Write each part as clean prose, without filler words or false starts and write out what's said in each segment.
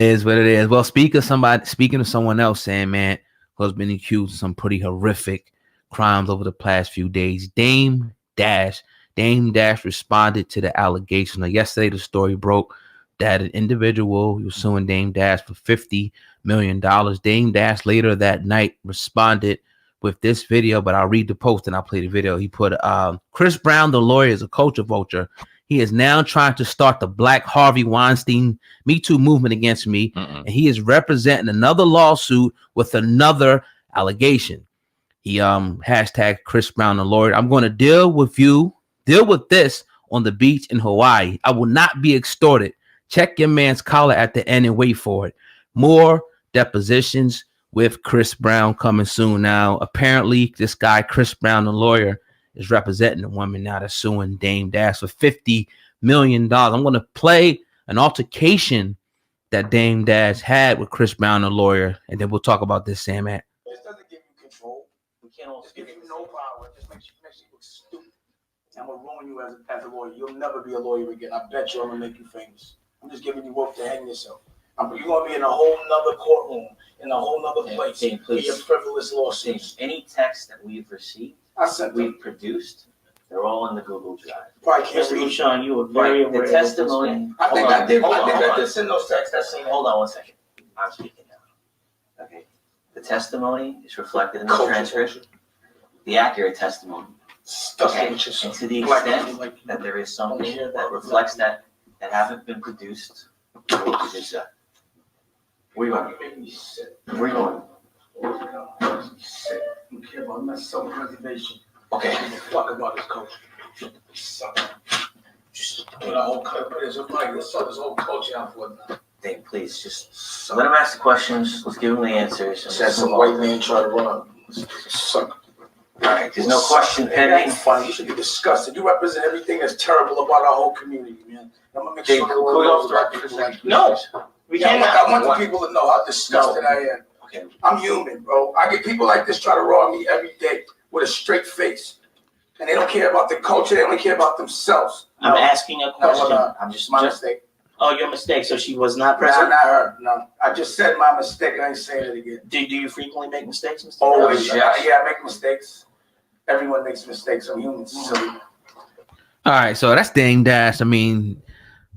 is what it is. Well, speaking of someone else saying, man, who's been accused of some pretty horrific crimes over the past few days, Dame Dash responded to the allegation. Now, yesterday, the story broke that an individual was suing Dame Dash for $50 million. Dame Dash later that night responded with this video, but I'll read the post and I'll play the video. He put, Chris Brown, the lawyer, is a culture vulture. He is now trying to start the Black Harvey Weinstein Me Too movement against me. And he is representing another lawsuit with another allegation. He hashtag Chris Brown, the lawyer. I'm going to deal with this on the beach in Hawaii. I will not be extorted. Check your man's collar at the end and wait for it. More depositions with Chris Brown coming soon. Now, apparently, this guy, Chris Brown, the lawyer, is representing a woman now that's suing Dame Dash for $50 million. I'm going to play an altercation that Dame Dash had with Chris Brown, the lawyer, and then we'll talk about this, Sam. This doesn't give you control. We can't all give you no power. It just makes you look stupid. I'm going to ruin you as a lawyer. You'll never be a lawyer again. I bet you I'm going to make you famous. I'm just giving you rope to hang yourself. You're going to be in a whole nother courtroom, in a whole nother place with your frivolous lawsuits. Any text that we've received, we've produced, they're all in the Google Drive. Mr. Rushion, you were very aware. The testimony. I think I did send those texts. Hold on 1 second. I'm speaking now. Okay. The testimony is reflected in the transcript. The accurate testimony. Okay. And to the extent that there is something here that reflects that haven't been produced, what is that? Where you going? Where you going? You care about my self-preservation. Okay. Fuck about this culture. Just put our whole culture. There's this whole culture out for it. Dave, please just let him ask the questions. Let's give him the answers. Said some white man try to run. Suck. All right. There's no question pending. You should be disgusted. You represent everything that's terrible about our whole community, man. I'm gonna make sure can we off the record for a second? No. I want the people to know how disgusted I am. Okay. I'm human, bro. I get people like this try to rob me every day with a straight face. And they don't care about the culture. They only care about themselves. I'm asking a question. I'm just my mistake. Oh, your mistake. So she was not present? Not her. No. I just said my mistake. I ain't saying it again. Do you frequently make mistakes, Mr. Always. Yeah, I make mistakes. Everyone makes mistakes. I'm human. Silly. All right, so that's Dame Dash. I mean,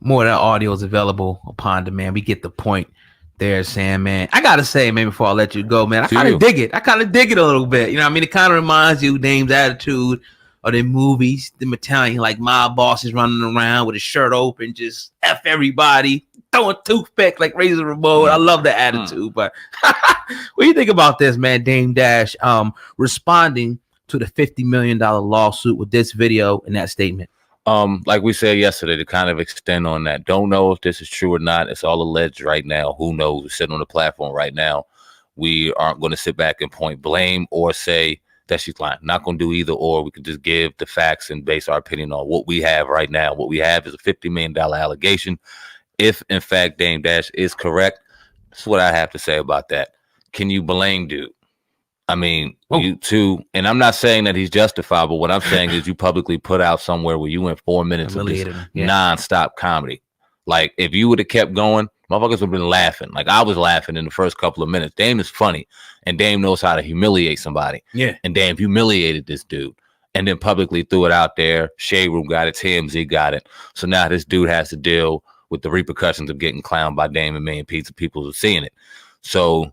more of that audio is available upon demand. We get the point there, Sam, man. I gotta say, man, before I let you go, man, I kind of dig it. A little bit. You know what I mean? It kind of reminds you of Dame's attitude of the movies, the Italian, like mob bosses running around with his shirt open, just F everybody, throwing toothpick like Razor Ramon. I love the attitude. But what do you think about this, man? Dame Dash responding to the $50 million lawsuit with this video and that statement. Like we said yesterday, to kind of extend on that, don't know if this is true or not. It's all alleged right now. Who knows? We're sitting on the platform right now. We aren't going to sit back and point blame or say that she's lying. Not going to do either or. We can just give the facts and base our opinion on what we have right now. What we have is a $50 million allegation. If, in fact, Dame Dash is correct, that's what I have to say about that. Can you blame dude? I mean, you too, and I'm not saying that he's justified, but what I'm saying is you publicly put out somewhere where you went 4 minutes of this nonstop comedy. Like, if you would have kept going, motherfuckers would have been laughing. Like, I was laughing in the first couple of minutes. Dame is funny, and Dame knows how to humiliate somebody. Yeah. And Dame humiliated this dude, and then publicly threw it out there. Shade Room got it. TMZ got it. So now this dude has to deal with the repercussions of getting clowned by Dame and million people are seeing it. So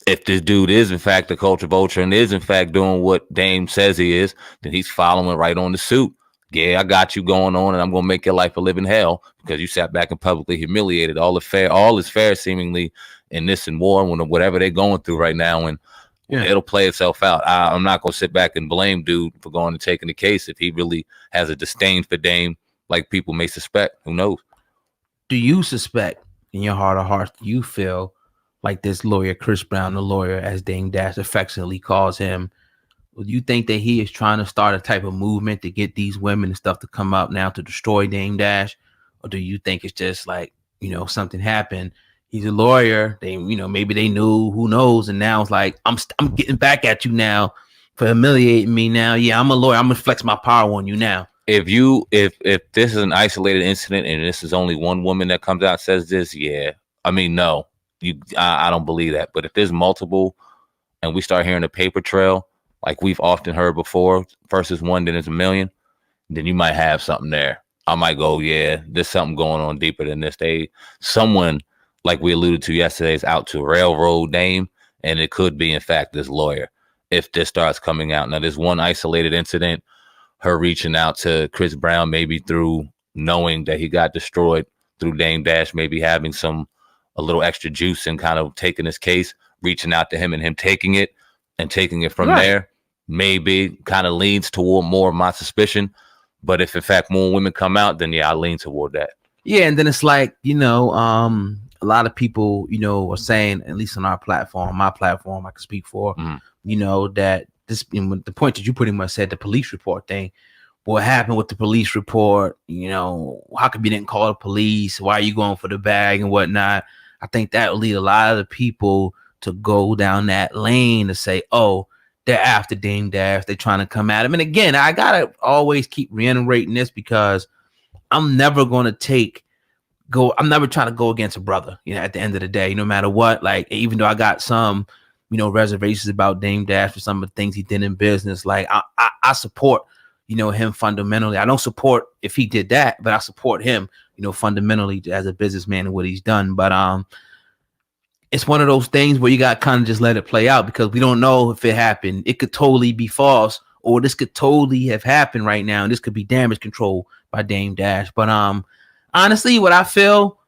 if this dude is in fact a culture vulture and is in fact doing what Dame says he is, then he's following right on the suit. Yeah, I got you going on, and I'm gonna make your life a living hell because you sat back and publicly humiliated. All is fair seemingly in this and war, when whatever they're going through right now, and it'll play itself out. I'm not gonna sit back and blame dude for going and taking the case if he really has a disdain for Dame, like people may suspect. Who knows? Do you suspect in your heart of hearts? Do you feel like this lawyer, Chris Brown, the lawyer, as Dame Dash affectionately calls him, do you think that he is trying to start a type of movement to get these women and stuff to come up now to destroy Dame Dash? Or do you think it's just like, something happened? He's a lawyer. They, maybe they knew, who knows? And now it's like, I'm getting back at you now for humiliating me now. Yeah, I'm a lawyer. I'm gonna flex my power on you now. If this is an isolated incident and this is only one woman that comes out and says this, yeah, I mean, no, I don't believe that. But if there's multiple, and we start hearing a paper trail, like we've often heard before, first is one, then it's a million, then you might have something there. I might go, yeah, there's something going on deeper than this. Someone, like we alluded to yesterday, is out to railroad Dame, and it could be, in fact, this lawyer. If this starts coming out. Now, there's one isolated incident, her reaching out to Chris Brown, maybe through knowing that he got destroyed through Dame Dash, maybe having a little extra juice and kind of taking his case, reaching out to him and him taking it and taking it from there, maybe kind of leans toward more of my suspicion. But if in fact more women come out, then yeah, I lean toward that. Yeah, and then it's like, a lot of people, are saying, at least on our platform, my platform, I can speak for, that this, the point that you pretty much said, the police report thing, what happened with the police report, how come you didn't call the police? Why are you going for the bag and whatnot? I think that will lead a lot of the people to go down that lane to say, oh, they're after Dame Dash. They're trying to come at him. And again, I got to always keep reiterating this because I'm never going to I'm never trying to go against a brother, at the end of the day, no matter what. Like, even though I got some, reservations about Dame Dash for some of the things he did in business, like I support, him fundamentally. I don't support if he did that, but I support him, fundamentally as a businessman and what he's done. But it's one of those things where you got to kind of just let it play out because we don't know if it happened. It could totally be false, or this could totally have happened right now, and this could be damage control by Dame Dash. But honestly, what I feel,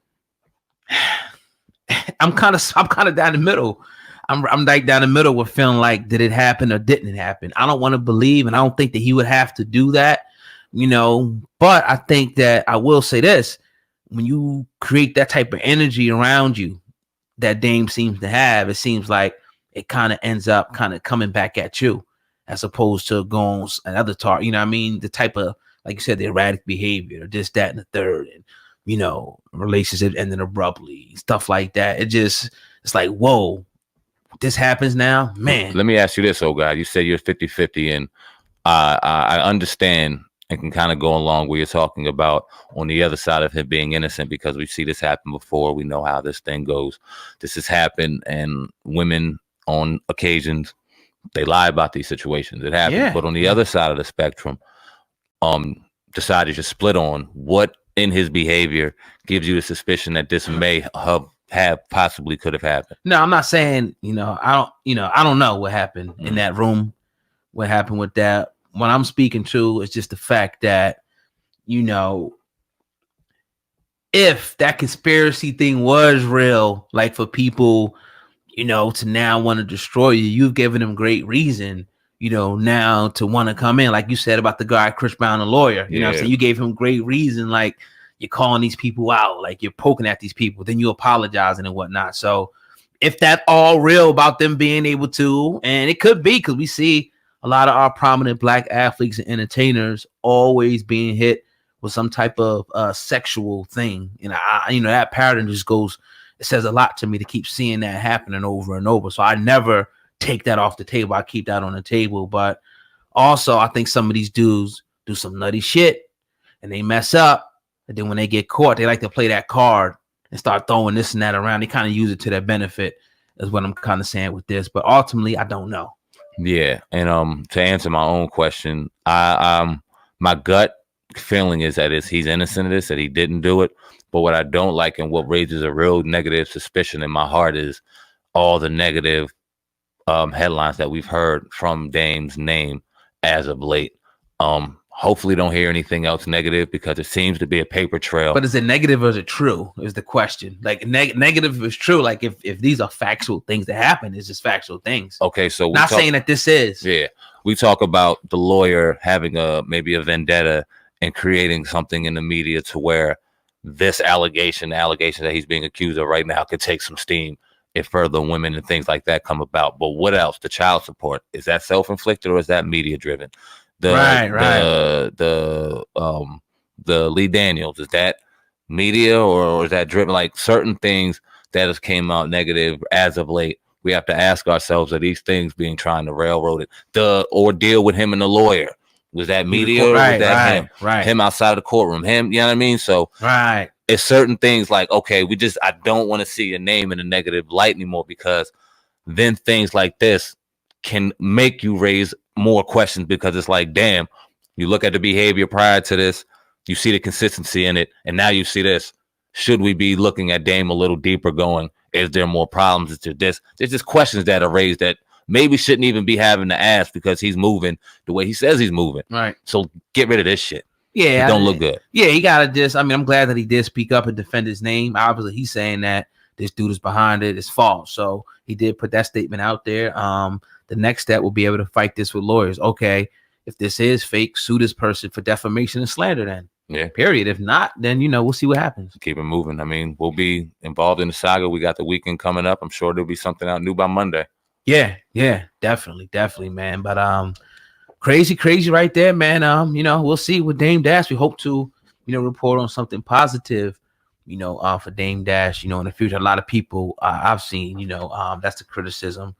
I'm kind of down the middle. I'm like down the middle with feeling like, did it happen or didn't it happen? I don't want to believe, and I don't think that he would have to do that, but I think that I will say this: when you create that type of energy around you that Dame seems to have, it seems like it kind of ends up kind of coming back at you as opposed to going another target. The type of, like you said, the erratic behavior, this, that, and the third, and relationship ending abruptly, stuff like that. It's like, whoa, this happens now, man. Let me ask you this, oh God. You said you're 50-50, and I understand and can kind of go along where you're talking about on the other side of him being innocent, because we see this happen before. We know how this thing goes. This has happened, and women on occasions, they lie about these situations. It happens. Yeah. But on the other side of the spectrum, decided to split on what in his behavior gives you the suspicion that this may have possibly could have happened. No, I'm not saying, I don't know what happened in that room, what happened with that. What I'm speaking to is just the fact that, if that conspiracy thing was real, like for people, to now want to destroy you, you've given them great reason, now to want to come in, like you said about the guy, Chris Brown, the lawyer, you know what I'm saying? You gave him great reason, like you're calling these people out, like you're poking at these people, then you apologizing and whatnot. So if that's all real about them being able to, and it could be, because we see a lot of our prominent Black athletes and entertainers always being hit with some type of sexual thing. That pattern just goes, it says a lot to me to keep seeing that happening over and over. So I never take that off the table. I keep that on the table. But also, I think some of these dudes do some nutty shit and they mess up. And then when they get caught, they like to play that card and start throwing this and that around. They kind of use it to their benefit, is what I'm kind of saying with this. But ultimately, I don't know. Yeah, and to answer my own question, my gut feeling is that he's innocent of this, that he didn't do it. But what I don't like and what raises a real negative suspicion in my heart is all the negative headlines that we've heard from Dame's name as of late. Hopefully don't hear anything else negative, because it seems to be a paper trail. But is it negative or is it true is the question. Like negative is true. Like if these are factual things that happen, it's just factual things. Okay, so not saying that this is. Yeah, we talk about the lawyer having maybe a vendetta and creating something in the media to where this allegation that he's being accused of right now could take some steam if further women and things like that come about. But what else? The child support, is that self-inflicted or is that media driven? The Lee Daniels, is that media or is that driven? Like certain things that has came out negative as of late, we have to ask ourselves, are these things being trying to railroad it? The ordeal with him and the lawyer, was that media or was that him? Right. Him outside of the courtroom, him, you know what I mean? So it's certain things like, okay, I don't want to see your name in a negative light anymore, because then things like this can make you raise more questions, because it's like, damn, you look at the behavior prior to this, you see the consistency in it, and now you see this. Should we be looking at Dame a little deeper, going, is there more problems? Is there this? There's just questions that are raised that maybe shouldn't even be having to ask, because he's moving the way he says he's moving. Right. So get rid of this shit. Yeah. It don't look good. Yeah, he got to just, I mean, I'm glad that he did speak up and defend his name. Obviously, he's saying that this dude is behind it. It's false. So he did put that statement out there. The next step will be able to fight this with lawyers. Okay, if this is fake, sue this person for defamation and slander then. Yeah. Period. If not, then, we'll see what happens. Keep it moving. I mean, we'll be involved in the saga. We got the weekend coming up. I'm sure there'll be something out new by Monday. Yeah, definitely, man. But crazy right there, man. We'll see with Dame Dash. We hope to, report on something positive, for Dame Dash, in the future. A lot of people I've seen, that's the criticism.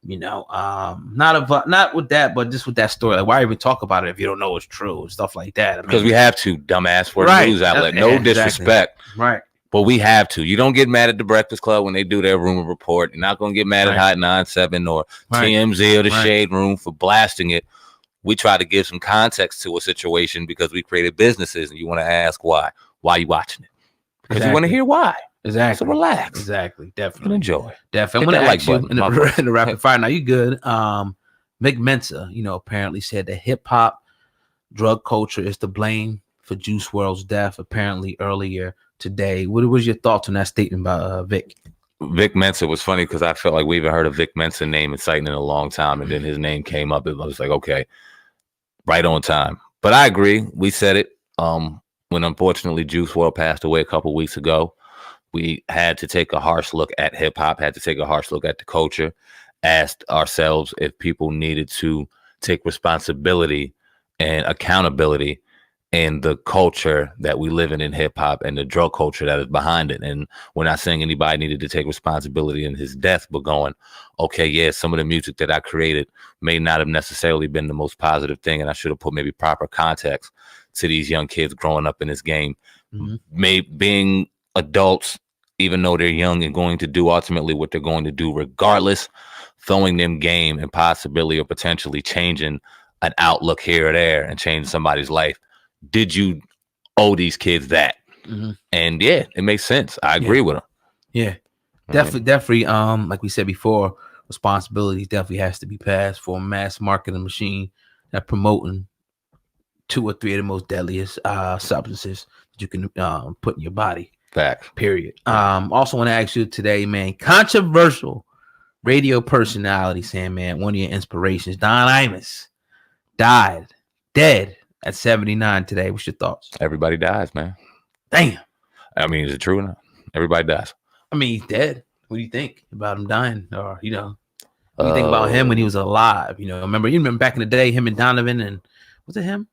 Not with that, but just with that story. Like, why even talk about it if you don't know it's true and stuff like that? I mean, because we have to, dumbass. We're right. a news outlet. No disrespect. Right. But we have to. You don't get mad at the Breakfast Club when they do their rumor report. You're not going to get mad at Hot 97 or TMZ or the Shade Room for blasting it. We try to give some context to a situation because we created businesses, and you want to ask why. Why are you watching it? Because you want to hear why. Exactly. So relax. Exactly. Definitely. And enjoy. Definitely. I'm going to ask you in the rapid fire. Now, you good. Vic Mensa, apparently said that hip-hop drug culture is to blame for Juice WRLD's death, apparently earlier today. What was your thoughts on that statement by Vic? Vic Mensa was funny because I felt like we even heard a Vic Mensa name in sight in a long time, and then his name came up. It was like, okay, right on time. But I agree. We said it when unfortunately Juice WRLD passed away a couple weeks ago. We had to take a harsh look at hip hop, had to take a harsh look at the culture, asked ourselves if people needed to take responsibility and accountability in the culture that we live in hip hop and the drug culture that is behind it. And we're not saying anybody needed to take responsibility in his death, but going, okay, yeah, some of the music that I created may not have necessarily been the most positive thing, and I should have put maybe proper context to these young kids growing up in this game. Being adults, even though they're young and going to do ultimately what they're going to do regardless, throwing them game and possibly or potentially changing an outlook here or there and changing somebody's life. Did you owe these kids that? And yeah, it makes sense. I agree with them. Yeah, definitely. Like we said before, responsibility definitely has to be passed for a mass marketing machine that promoting 2 or 3 of the most deadliest substances that you can put in your body. Facts. Period. Also want to ask you today, man, controversial radio personality, saying, man, one of your inspirations, Don Imus, dead at 79 today. What's your thoughts? Everybody dies, man. Damn. I mean, is it true or not? Everybody dies. I mean, he's dead. What do you think about him dying? Or, what do you think about him when he was alive? You remember back in the day, him and Donovan, and was it him?